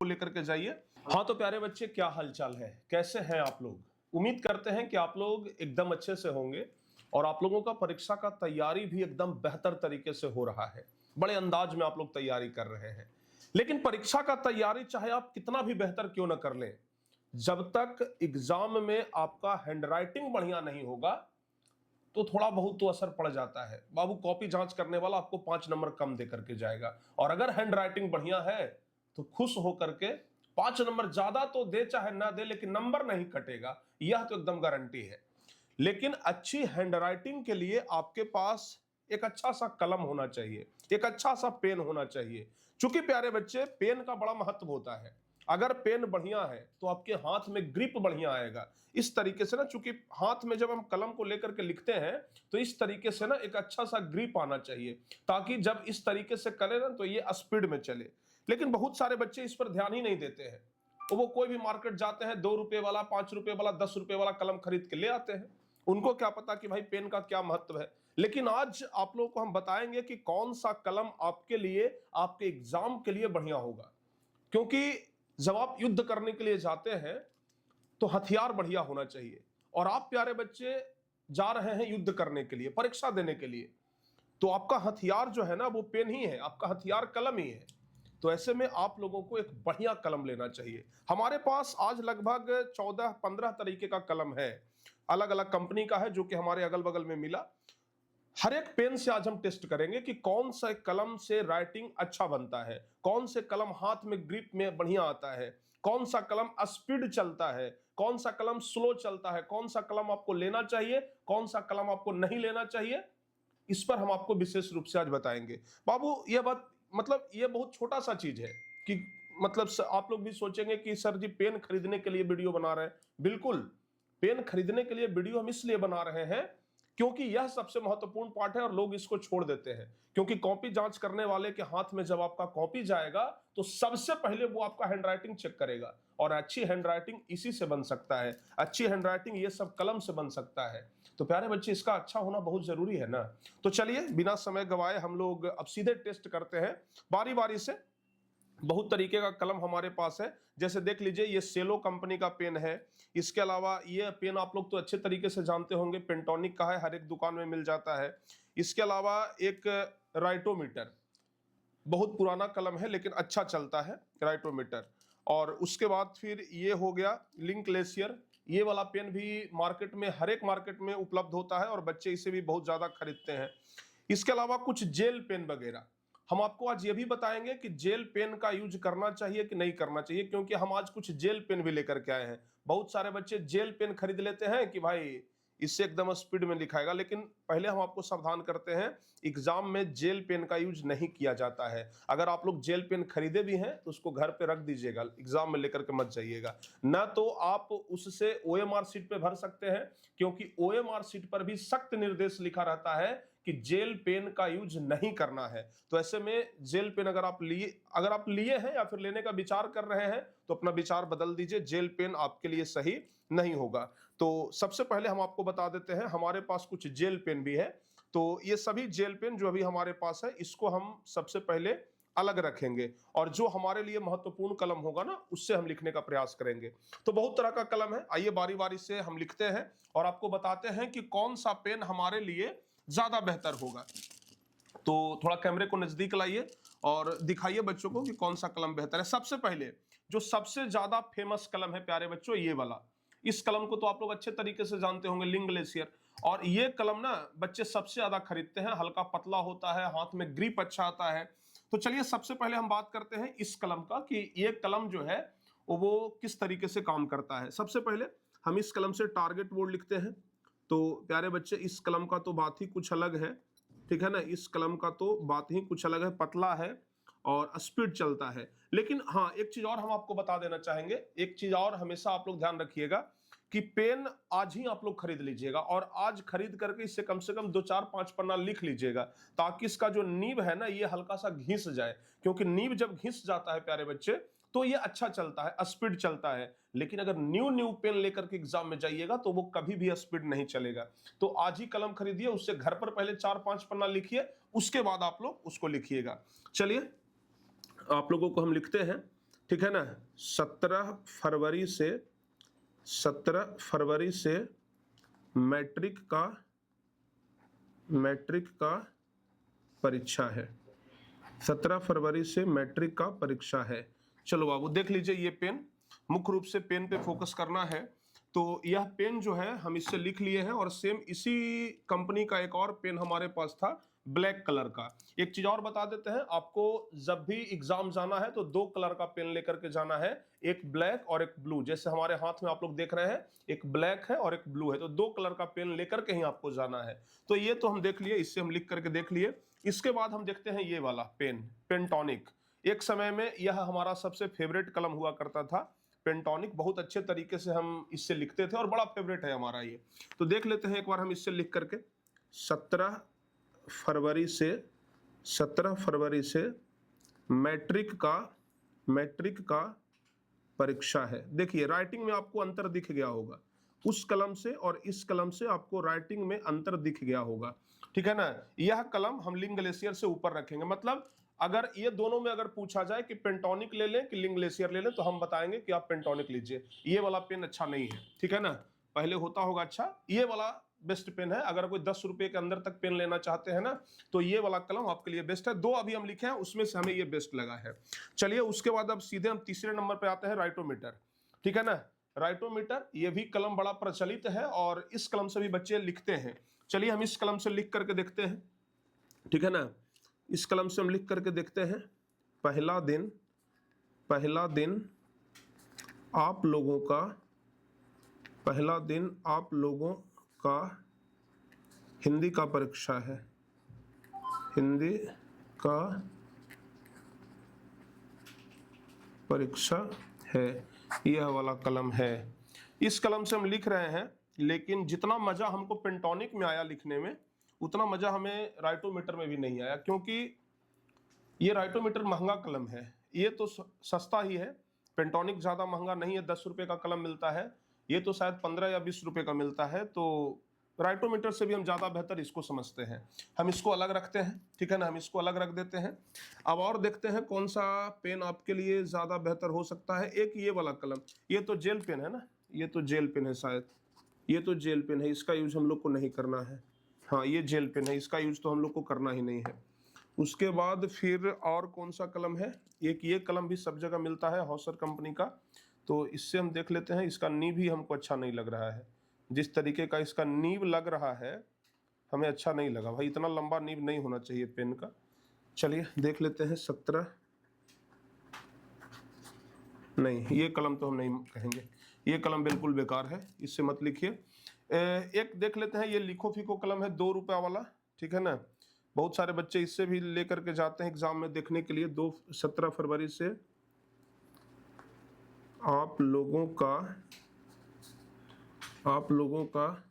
लेकर के जाइए। हाँ तो प्यारे बच्चे, क्या हालचाल है, कैसे हैं आप लोग? उम्मीद करते हैं कि आप लोग एकदम अच्छे से होंगे और आप लोगों का परीक्षा का तैयारी भी एकदम बेहतर तरीके से हो रहा है। बड़े अंदाज में आप लोग तैयारी कर रहे हैं। लेकिन परीक्षा का तैयारी चाहे आप कितना भी बेहतर क्यों ना कर लें, जब तक एग्जाम में आपका हैंडराइटिंग बढ़िया नहीं होगा तो थोड़ा बहुत तो असर पड़ जाता है। बाबू, कॉपी जांच करने वाला आपको 5 नंबर कम दे करके जाएगा, और अगर हैंडराइटिंग बढ़िया है तो खुश होकर के 5 नंबर ज्यादा तो दे चाहे ना दे, लेकिन नंबर नहीं कटेगा, यह तो एकदम गारंटी है। लेकिन अच्छी हैंडराइटिंग के लिए आपके पास एक अच्छा सा कलम होना चाहिए, एक अच्छा सा पेन होना चाहिए। चूंकि प्यारे बच्चे, पेन का बड़ा महत्व होता है। अगर पेन बढ़िया है तो आपके हाथ में ग्रिप बढ़िया आएगा। इस तरीके से ना, चूंकि हाथ में जब हम कलम को लेकर के लिखते हैं तो इस तरीके से ना एक अच्छा सा ग्रिप आना चाहिए, ताकि जब इस तरीके से करें ना तो ये स्पीड में चले। लेकिन बहुत सारे बच्चे इस पर ध्यान ही नहीं देते हैं। वो कोई भी मार्केट जाते हैं, 2 रुपए वाला, 5 रुपए वाला, 10 रुपए वाला कलम खरीद के ले आते हैं। उनको क्या पता कि भाई पेन का क्या महत्व है। लेकिन आज आप लोगों को हम बताएंगे कि कौन सा कलम आपके लिए, आपके एग्जाम के लिए बढ़िया होगा। क्योंकि जब आप युद्ध करने के लिए जाते हैं तो हथियार बढ़िया होना चाहिए, और आप प्यारे बच्चे जा रहे हैं युद्ध करने के लिए, परीक्षा देने के लिए, तो आपका हथियार जो है ना वो पेन ही है, आपका हथियार कलम ही है। तो ऐसे में आप लोगों को एक बढ़िया कलम लेना चाहिए। हमारे पास आज लगभग 14-15 तरीके का कलम है, अलग अलग कंपनी का है, जो कि हमारे अगल बगल में मिला। हर एक पेन से आज हम टेस्ट करेंगे कि कौन सा कलम से राइटिंग अच्छा बनता है, कौन से कलम हाथ में ग्रिप में बढ़िया आता है, कौन सा कलम स्पीड चलता है, कौन सा कलम स्लो चलता है, कौन सा कलम आपको लेना चाहिए, कौन सा कलम आपको नहीं लेना चाहिए। इस पर हम आपको विशेष रूप से आज बताएंगे। बाबू, यह बात मतलब ये बहुत छोटा सा चीज है कि मतलब आप लोग भी सोचेंगे कि सर जी पेन खरीदने के लिए वीडियो बना रहे हैं। बिल्कुल, पेन खरीदने के लिए वीडियो हम इसलिए बना रहे हैं क्योंकि यह सबसे महत्वपूर्ण पार्ट है, और लोग इसको छोड़ देते हैं। क्योंकि कॉपी जांच करने वाले के हाथ में जब आपका कॉपी जाएगा तो सबसे पहले वो आपका हैंडराइटिंग चेक करेगा, और अच्छी हैंडराइटिंग इसी से बन सकता है, अच्छी हैंडराइटिंग ये सब कलम से बन सकता है। तो प्यारे बच्चे, इसका अच्छा होना बहुत जरूरी है ना। तो चलिए बिना समय गवाए हम लोग अब सीधे टेस्ट करते हैं बारी बारी से। बहुत तरीके का कलम हमारे पास है, जैसे देख लीजिए ये सेलो कंपनी का पेन है। इसके अलावा ये पेन आप लोग तो अच्छे तरीके से जानते होंगे, पेंटोनिक का है, हर एक दुकान में मिल जाता है। इसके अलावा एक राइटोमीटर, बहुत पुराना कलम है लेकिन अच्छा चलता है राइटोमीटर। और उसके बाद फिर ये हो गया लिंकलेसियर। ये वाला पेन भी मार्केट में, हर एक मार्केट में उपलब्ध होता है और बच्चे इसे भी बहुत ज्यादा खरीदते हैं। इसके अलावा कुछ जेल पेन वगैरह, हम आपको आज ये भी बताएंगे कि जेल पेन का यूज करना चाहिए कि नहीं करना चाहिए, क्योंकि हम आज कुछ जेल पेन भी लेकर के आए हैं। बहुत सारे बच्चे जेल पेन खरीद लेते हैं कि भाई इससे एकदम स्पीड में लिखाएगा, लेकिन पहले हम आपको सावधान करते हैं, एग्जाम में जेल पेन का यूज नहीं किया जाता है। अगर आप लोग जेल पेन खरीदे भी हैं तो उसको घर पे रख दीजिएगा, एग्जाम में लेकर के मत जाइएगा। ना तो आप उससे ओएमआर सीट पे भर सकते हैं, क्योंकि ओएमआर सीट पर भी सख्त निर्देश लिखा रहता है कि जेल पेन का यूज नहीं करना है। तो ऐसे में जेल पेन अगर आप लिए हैं या फिर लेने का विचार कर रहे हैं तो अपना विचार बदल दीजिए, जेल पेन आपके लिए सही नहीं होगा। तो सबसे पहले हम आपको बता देते हैं, हमारे पास कुछ जेल पेन भी है। तो ये सभी जेल पेन जो अभी हमारे पास है, इसको हम सबसे पहले अलग रखेंगे, और जो हमारे लिए महत्वपूर्ण कलम होगा ना उससे हम लिखने का प्रयास करेंगे। तो बहुत तरह का कलम है, आइए बारी बारी से हम लिखते हैं और आपको बताते हैं कि कौन सा पेन हमारे लिए ज्यादा बेहतर होगा। तो थोड़ा कैमरे को नजदीक लाइए और दिखाइए बच्चों को कि कौन सा कलम बेहतर है। सबसे पहले जो सबसे ज्यादा फेमस कलम है प्यारे बच्चों, ये वाला। इस कलम को तो आप लोग अच्छे तरीके से जानते होंगे, लिंकलेसियर। और ये कलम ना बच्चे सबसे ज्यादा खरीदते हैं, हल्का पतला होता है, हाथ में ग्रिप अच्छा आता है। तो चलिए सबसे पहले हम बात करते हैं इस कलम का कि ये कलम जो है वो किस तरीके से काम करता है। सबसे पहले हम इस कलम से टारगेट बोर्ड लिखते हैं। तो प्यारे बच्चे, इस कलम का तो बात ही कुछ अलग है, ठीक है ना। इस कलम का तो बात ही कुछ अलग है, पतला है और स्पीड चलता है। लेकिन हाँ, एक चीज और हम आपको बता देना चाहेंगे, एक चीज और हमेशा आप लोग ध्यान रखिएगा कि पेन आज ही आप लोग खरीद लीजिएगा, और आज खरीद करके इससे कम से कम 2-4-5 पन्ना लिख लीजिएगा, ताकि इसका जो नीब है ना ये हल्का सा घिस जाए। क्योंकि नीब जब घिस जाता है प्यारे बच्चे तो ये अच्छा चलता है, स्पीड चलता है। लेकिन अगर न्यू पेन लेकर के एग्जाम में जाइएगा तो वो कभी भी स्पीड नहीं चलेगा। तो आज ही कलम खरीदिए, उससे घर पर पहले 4-5 पन्ना लिखिए, उसके बाद आप लोग उसको लिखिएगा। चलिए आप लोगों को हम लिखते हैं ठीक है ना। 17 फरवरी से मैट्रिक का परीक्षा है। 17 फरवरी से मैट्रिक का परीक्षा है। चलो बाबू देख लीजिए, ये पेन, मुख्य रूप से पेन पे फोकस करना है। तो यह पेन जो है हम इससे लिख लिए हैं, और सेम इसी कंपनी का एक और पेन हमारे पास था ब्लैक कलर का। एक चीज और बता देते हैं आपको, जब भी एग्जाम जाना है तो 2 कलर का पेन लेकर के जाना है, एक ब्लैक और एक ब्लू। जैसे हमारे हाथ में आप लोग देख रहे हैं, एक ब्लैक है और एक ब्लू है, तो 2 कलर का पेन लेकर के ही आपको जाना है। तो ये तो हम देख लिए, इससे हम लिख करके देख लिए। इसके बाद हम देखते हैं ये वाला पेन, पेंटोनिक। एक समय में यह हमारा सबसे फेवरेट कलम हुआ करता था, पेंटोनिक। बहुत अच्छे तरीके से हम इससे लिखते थे और बड़ा फेवरेट है हमारा ये। तो देख लेते हैं एक बार हम इससे लिख करके। 17 फरवरी से मैट्रिक का परीक्षा है। देखिए राइटिंग में आपको अंतर दिख गया होगा, उस कलम से और इस कलम से आपको राइटिंग में अंतर दिख गया होगा, ठीक है ना। यह कलम हम लिंक ग्लेशियर से ऊपर रखेंगे। मतलब अगर ये दोनों में अगर पूछा जाए कि पेंटोनिक ले लें कि लिंक ग्लेशियर ले लें, तो हम बताएंगे कि आप पेंटोनिक लीजिए, ये वाला पेन अच्छा नहीं है, ठीक है ना। पहले होता होगा अच्छा, ये वाला बेस्ट पेन है। अगर कोई 10 रुपए के अंदर तक पेन लेना चाहते हैं ना, तो ये वाला कलम आपके लिए बेस्ट है। 2 अभी हम लिखे हैं, उसमें से हमें ये बेस्ट लगा है। चलिए उसके बाद अब सीधे हम तीसरे नंबर पे आते हैं, राइटोमीटर, ठीक है ना। राइटोमीटर ये भी कलम बड़ा प्रचलित है और इस कलम से भी बच्चे लिखते हैं। चलिए हम इस कलम से लिख करके देखते हैं, ठीक है ना। इस कलम से हम लिख करके देखते हैं। पहला दिन आप लोगों का हिंदी का परीक्षा है। हिंदी का परीक्षा है, यह वाला कलम है। इस कलम से हम लिख रहे हैं, लेकिन जितना मजा हमको पेंटोनिक में आया लिखने में, उतना मजा हमें राइटोमीटर में भी नहीं आया, क्योंकि ये राइटोमीटर महंगा कलम है। ये तो सस्ता ही है, पेंटोनिक ज्यादा महंगा नहीं है। 10 रुपए का कलम मिलता है, ये तो शायद 15 या 20 रुपए का मिलता है। तो राइटोमीटर से भी हम ज्यादा बेहतर इसको समझते हैं। हम इसको अलग रखते हैं, ठीक है ना, हम इसको अलग रख देते हैं। अब और देखते हैं कौन सा पेन आपके लिए ज्यादा बेहतर हो सकता है। एक ये वाला कलम, ये तो जेल पेन है ना, ये तो जेल पेन है शायद, ये तो जेल पेन है, इसका यूज हम लोग को नहीं करना है। हाँ ये जेल पेन है, इसका यूज तो हम लोग को करना ही नहीं है। उसके बाद फिर और कौन सा कलम है, एक ये कलम भी सब जगह मिलता है, हॉसर कंपनी का। तो इससे हम देख लेते हैं। इसका नीब भी हमको अच्छा नहीं लग रहा है, जिस तरीके का इसका नीब लग रहा है हमें अच्छा नहीं लगा भाई, इतना लंबा नीब नहीं होना चाहिए पेन का। चलिए देख लेते हैं। 17 नहीं, ये कलम तो हम नहीं कहेंगे, ये कलम बिल्कुल बेकार है, इससे मत लिखिए। एक देख लेते हैं, ये लिखो फीको कलम है, 2 रुपया वाला, ठीक है ना। बहुत सारे बच्चे इससे भी लेकर के जाते हैं एग्जाम में देखने के लिए। 17 फरवरी से आप लोगों का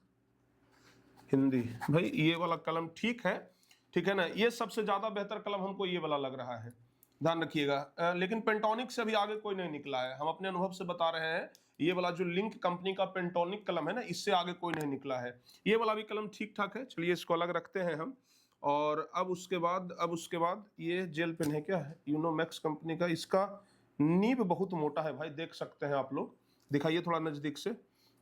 हिंदी। भाई ये वाला कलम ठीक है, ठीक है ना। ये सबसे ज्यादा बेहतर कलम हमको ये वाला लग रहा है, ध्यान रखिएगा। लेकिन पेंटोनिक से भी आगे कोई नहीं निकला है, हम अपने अनुभव से बता रहे हैं। ये वाला जो लिंक कंपनी का पेंटोनिक कलम है ना, इससे आगे कोई नहीं निकला है। ये वाला भी कलम ठीक ठाक है, चलिए इसको अलग रखते हैं हम। और अब उसके बाद ये जेल पेन है, क्या है, यूनोमैक्स कंपनी का। इसका नीब बहुत मोटा है भाई, देख सकते हैं आप लोग, दिखाइए थोड़ा नजदीक से।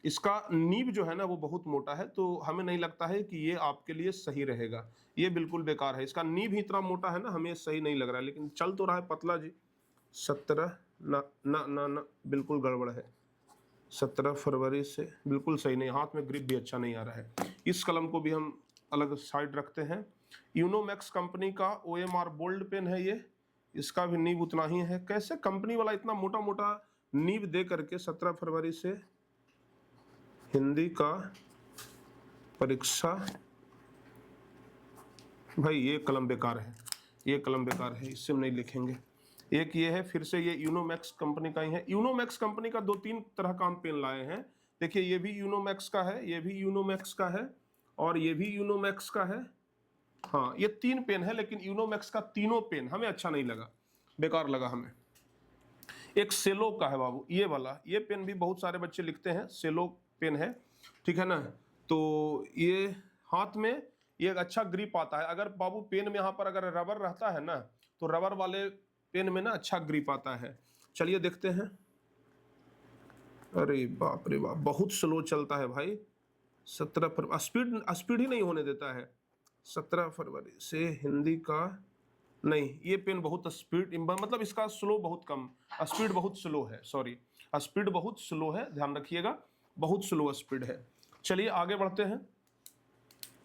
इसका नीब जो है ना वो बहुत मोटा है, तो हमें नहीं लगता है कि ये आपके लिए सही रहेगा। ये बिल्कुल बेकार है, इसका नीब ही इतना मोटा है ना, हमें सही नहीं लग रहा है। लेकिन चल तो रहा है पतला जी। 17 ना ना ना ना बिल्कुल गड़बड़ है। 17 फरवरी से बिल्कुल सही नहीं, हाथ में ग्रिप भी अच्छा नहीं आ रहा है। इस कलम को भी हम अलग साइड रखते हैं। यूनोमैक्स कंपनी का OMR बोल्ड पेन है ये, इसका भी नीब उतना ही है। कैसे कंपनी वाला इतना मोटा मोटा नीब दे करके 17 फरवरी से हिंदी का परीक्षा। भाई ये कलम बेकार है, ये कलम बेकार है, इससे हम नहीं लिखेंगे। एक ये है, फिर से ये यूनोमैक्स कंपनी का ही है। यूनोमैक्स कंपनी का 2-3 तरह का हम पेन लाए हैं। देखिए ये भी यूनोमैक्स का है, ये भी यूनोमैक्स का है, और ये भी यूनोमैक्स का है। हाँ ये 3 पेन है, लेकिन यूनोमैक्स का तीनों पेन हमें अच्छा नहीं लगा, बेकार लगा हमें। एक सेलो का है बाबू, ये वाला, ये पेन भी बहुत सारे बच्चे लिखते हैं, सेलो पेन है, ठीक है ना। तो ये हाथ में ये एक अच्छा ग्रिप आता है। अगर बाबू पेन में यहाँ पर अगर रबर रहता है ना, तो रबर वाले पेन में ना अच्छा ग्रिप आता है। चलिए देखते हैं। अरे बाप रे बाप, बहुत स्लो चलता है भाई। 17 फरवरी, स्पीड ही नहीं होने देता है। 17 फरवरी से हिंदी का नहीं, ये पेन बहुत स्पीड, मतलब इसका स्लो बहुत कम, स्पीड बहुत स्लो है, सॉरी स्पीड बहुत स्लो है, ध्यान रखिएगा, बहुत स्लो स्पीड है। चलिए आगे बढ़ते हैं।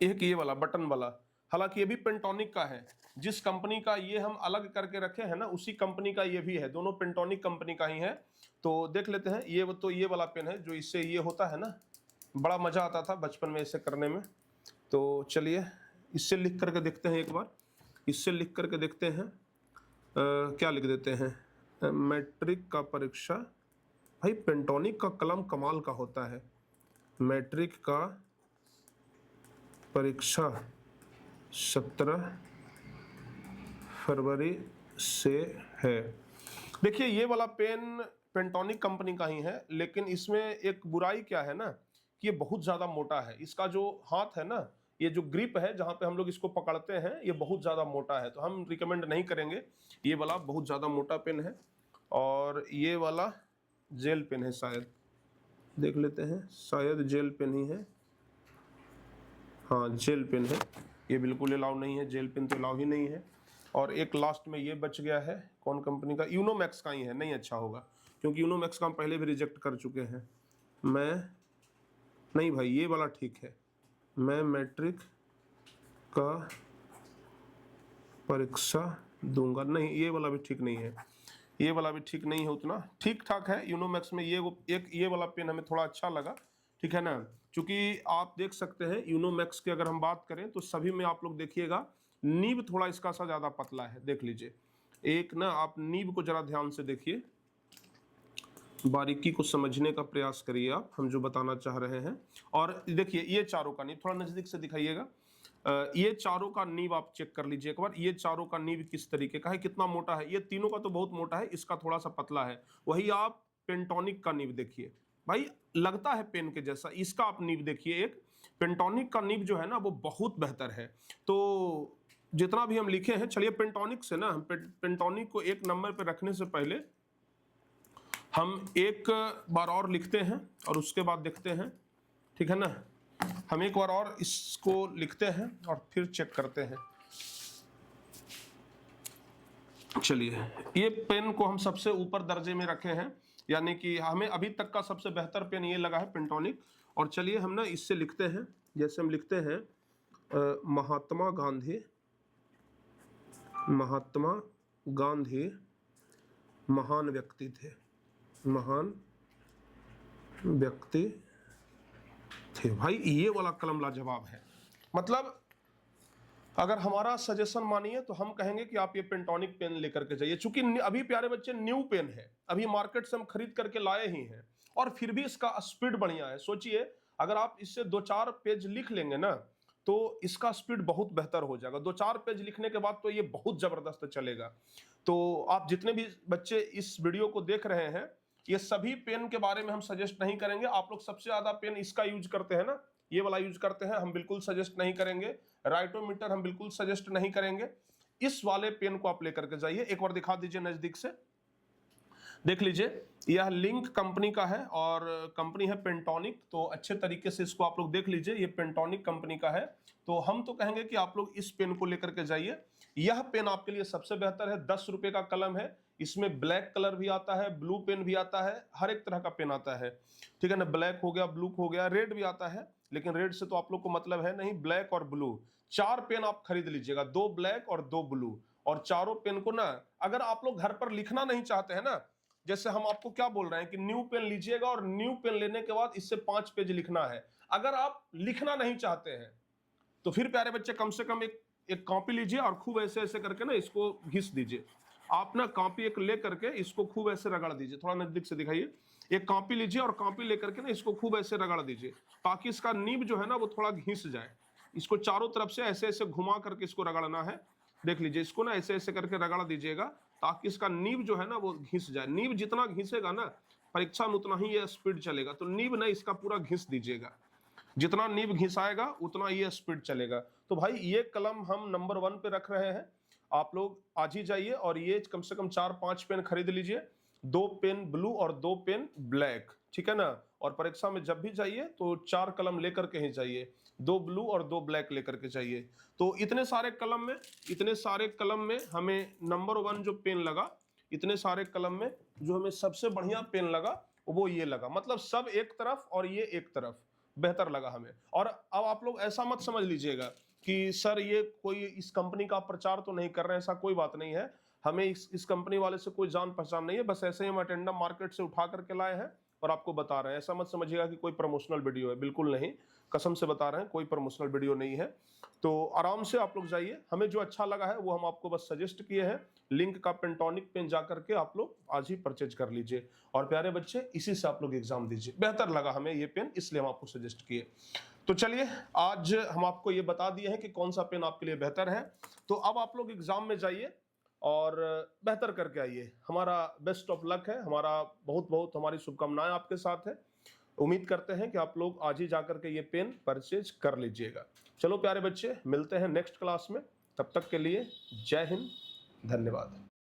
एक ये वाला बटन वाला, हालांकि ये भी पेंटोनिक का है, जिस कंपनी का ये हम अलग करके रखे हैं ना, उसी कंपनी का ये भी है, दोनों पेंटोनिक कंपनी का ही है। तो देख लेते हैं। ये तो ये वाला पेन है जो इससे ये होता है ना, बड़ा मजा आता था बचपन में इसे करने में। तो चलिए इससे लिख करके देखते हैं एक बार, इससे लिख करके देखते हैं। क्या लिख देते हैं, मैट्रिक का परीक्षा। भाई पेंटोनिक का कलम कमाल का होता है। मैट्रिक का परीक्षा 17 फरवरी से है। देखिए ये वाला पेन पेंटोनिक कंपनी का ही है, लेकिन इसमें एक बुराई क्या है ना, कि ये बहुत ज्यादा मोटा है। इसका जो हाथ है ना, ये जो ग्रिप है जहां पे हम लोग इसको पकड़ते हैं, ये बहुत ज्यादा मोटा है, तो हम रिकमेंड नहीं करेंगे। ये वाला बहुत ज्यादा मोटा पेन है। और ये वाला जेल पेन है शायद, देख लेते हैं, शायद जेल पेन ही है। हाँ जेल पेन है, ये बिल्कुल अलाउ नहीं है, जेल पेन तो अलाउ ही नहीं है। और एक लास्ट में ये बच गया है, कौन कंपनी का, यूनोमैक्स का ही है, नहीं अच्छा होगा क्योंकि यूनोमैक्स का हम पहले भी रिजेक्ट कर चुके हैं। मैं नहीं भाई, ये वाला ठीक है। मैं मैट्रिक का परीक्षा दूंगा, नहीं ये वाला भी ठीक नहीं है, ये वाला भी ठीक नहीं है, उतना ठीक ठाक है। यूनोमैक्स में ये वाला पेन हमें थोड़ा अच्छा लगा, ठीक है ना, क्योंकि आप देख सकते हैं यूनोमैक्स की अगर हम बात करें तो सभी में आप लोग देखिएगा नीब थोड़ा इसका सा ज्यादा पतला है, देख लीजिए। एक ना आप नीब को जरा ध्यान से देखिए, बारीकी को समझने का प्रयास करिए आप, हम जो बताना चाह रहे हैं। और देखिए ये चारों का नीब थोड़ा नजदीक से दिखाइएगा, ये चारों का नीब आप चेक कर लीजिए एक बार, ये चारों का नीब किस तरीके का है, कितना मोटा है। ये तीनों का तो बहुत मोटा है, इसका थोड़ा सा पतला है। वही आप पेंटोनिक का नीब देखिए भाई, लगता है पेन के जैसा। इसका आप नीब देखिए, एक पेंटोनिक का नीब जो है ना वो बहुत बेहतर है। तो जितना भी हम लिखे हैं, चलिए पेंटोनिक से ना, हम पेंटोनिक को एक नंबर पे रखने से पहले हम एक बार और लिखते हैं और उसके बाद देखते हैं, ठीक है ना। हम एक बार और इसको लिखते हैं और फिर चेक करते हैं। चलिए ये पेन को हम सबसे ऊपर दर्जे में रखे हैं, यानी कि हमें अभी तक का सबसे बेहतर पेन ये लगा है पेंटोनिक। और चलिए हम ना इससे लिखते हैं, जैसे हम लिखते हैं महात्मा गांधी महान व्यक्ति थे, महान व्यक्ति थे। भाई ये वाला कलम लाजवाब है। मतलब अगर हमारा सजेशन मानिए तो हम कहेंगे कि आप ये पेंटोनिक पेन लेकर के जाइए, चूंकि अभी प्यारे बच्चे न्यू पेन है, अभी मार्केट से हम खरीद करके लाए ही हैं, और फिर भी इसका स्पीड बढ़िया है। सोचिए अगर आप इससे 2-4 पेज लिख लेंगे ना तो इसका स्पीड बहुत बेहतर हो जाएगा। 2-4 पेज लिखने के बाद तो ये बहुत जबरदस्त चलेगा। तो आप जितने भी बच्चे इस वीडियो को देख रहे हैं, ये सभी पेन के बारे में हम सजेस्ट नहीं करेंगे। आप लोग सबसे ज्यादा पेन इसका यूज करते हैं ना, ये वाला यूज करते हैं, हम बिल्कुल सजेस्ट नहीं करेंगे। राइटोमीटर हम बिल्कुल सजेस्ट नहीं करेंगे। इस वाले पेन को आप लेकर के जाइए, एक बार दिखा दीजिए नजदीक से, देख लीजिए। यह लिंक कंपनी का है और कंपनी है पेंटोनिक, तो अच्छे तरीके से इसको आप लोग देख लीजिए, ये पेंटोनिक कंपनी का है। तो हम तो कहेंगे कि आप लोग इस पेन को लेकर के जाइए, यह पेन आपके लिए सबसे बेहतर है। 10 रुपए का कलम है, इसमें ब्लैक कलर भी आता है, ब्लू पेन भी आता है, हर एक तरह का पेन आता है, ठीक है ना। ब्लैक हो गया, ब्लू हो गया, रेड भी आता है, लेकिन रेड से तो आप लोग को मतलब है नहीं। ब्लैक और ब्लू 4 पेन आप खरीद लीजिएगा, 2 ब्लैक और 2 ब्लू। और चारों पेन को ना, अगर आप लोग घर पर लिखना नहीं चाहते हैं ना, जैसे हम आपको क्या बोल रहे हैं कि न्यू पेन लीजिएगा और न्यू पेन लेने के बाद इससे 5 पेज लिखना है। अगर आप लिखना नहीं चाहते हैं तो फिर प्यारे बच्चे कम से कम एक कॉपी लीजिए और खूब ऐसे ऐसे करके ना इसको घिस दीजिए। आप ना कॉपी एक ले करके इसको खूब ऐसे रगड़ दीजिए, थोड़ा नजदीक से दिखाइए। एक कॉपी लीजिए और कॉपी लेकर के ना इसको खूब ऐसे रगड़ दीजिए, ताकि इसका नीब जो है ना वो थोड़ा घिस जाए। इसको चारों तरफ से ऐसे ऐसे घुमा करके इसको रगड़ना है, देख लीजिए। इसको ना ऐसे ऐसे करके रगड़ दीजिएगा ताकि इसका नीब जो है ना वो घिस जाए। नीब जितना घिसेगा ना परीक्षा में उतना ही ये स्पीड चलेगा। तो नीब ना इसका पूरा घिस दीजिएगा, जितना नीब घिसाएगा उतना ये स्पीड चलेगा। तो भाई ये कलम हम नंबर 1 पे रख रहे हैं, आप लोग आज ही जाइए और ये कम से कम 4-5 पेन खरीद लीजिए। 2 पेन ब्लू और 2 पेन ब्लैक, ठीक है ना। और परीक्षा में जब भी जाइए तो 4 कलम लेकर के ही चाहिए, 2 ब्लू और 2 ब्लैक लेकर के चाहिए। तो इतने सारे कलम में हमें नंबर 1 जो पेन लगा, इतने सारे कलम में जो हमें सबसे बढ़िया पेन लगा वो ये लगा, मतलब सब एक तरफ और ये एक तरफ, बेहतर लगा हमें। और अब आप लोग ऐसा मत समझ लीजिएगा कि सर ये कोई इस कंपनी का प्रचार तो नहीं कर रहे हैं, ऐसा कोई बात नहीं है। हमें इस कंपनी वाले से कोई जान पहचान नहीं है, बस ऐसे ही हम अटेंडम मार्केट से उठा करके लाए हैं और आपको बता रहे हैं। ऐसा मत समझिएगा कि कोई प्रमोशनल वीडियो है, बिल्कुल नहीं, कसम से बता रहे हैं, कोई प्रमोशनल वीडियो नहीं है। तो आराम से आप लोग जाइए, हमें जो अच्छा लगा है वो हम आपको बस सजेस्ट किए हैं। लिंक का पेंटोनिक पेन जा करके आप लोग आज ही परचेज कर लीजिए। और प्यारे बच्चे, इसी से आप लोग एग्जाम दीजिए, बेहतर लगा हमें ये पेन, इसलिए हम आपको सजेस्ट किए। तो चलिए, आज हम आपको ये बता दिए हैं कि कौन सा पेन आपके लिए बेहतर है। तो अब आप लोग एग्जाम में जाइए और बेहतर करके आइए। हमारा बेस्ट ऑफ लक है, हमारा बहुत बहुत हमारी शुभकामनाएं आपके साथ है। उम्मीद करते हैं कि आप लोग आज ही जाकर के ये पेन परचेज कर लीजिएगा। चलो प्यारे बच्चे, मिलते हैं नेक्स्ट क्लास में, तब तक के लिए जय हिंद, धन्यवाद।